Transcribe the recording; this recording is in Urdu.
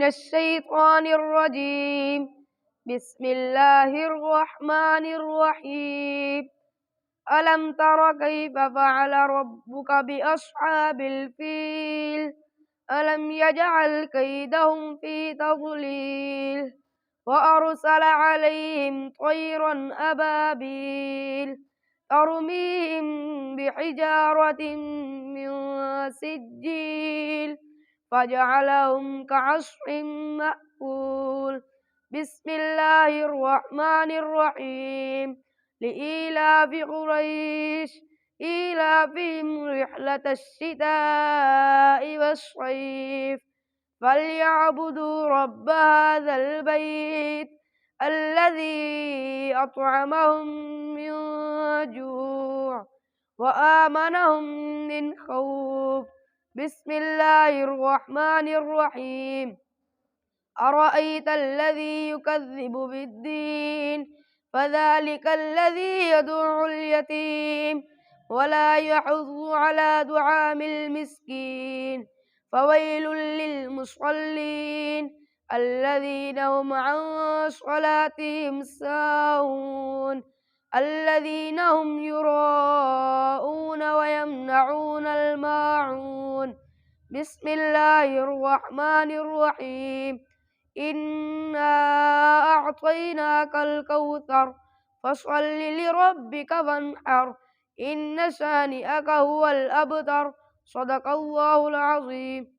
الشيطان الرجيم. بسم الله الرحمن الرحيم. ألم تر كيف فعل ربك بأصحاب الفيل؟ ألم يجعل كيدهم في تضليل وأرسل عليهم طيرا أبابيل ترميهم بحجارة من سجيل فجعلهم كعصف مأكول. بسم الله الرحمن الرحيم. لإيلاف قريش إيلافهم رحلة الشتاء والصيف فليعبدوا رب هذا البيت الذي أطعمهم من جوع وآمنهم من خوف. بسم الله الرحمن الرحيم. أرأيت الذي يكذب بالدين؟ فذلك الذي يدع اليتيم ولا يحض على طعام المسكين. فويل للمصلين الذين هم عن صلاتهم ساهون الذين هم يراءون ويمنعون الماعون. بسم الله الرحمن الرحيم. إنا أعطيناك الكوثر فصل لربك وانحر إن شانئك هو الأبتر. صدق الله العظيم.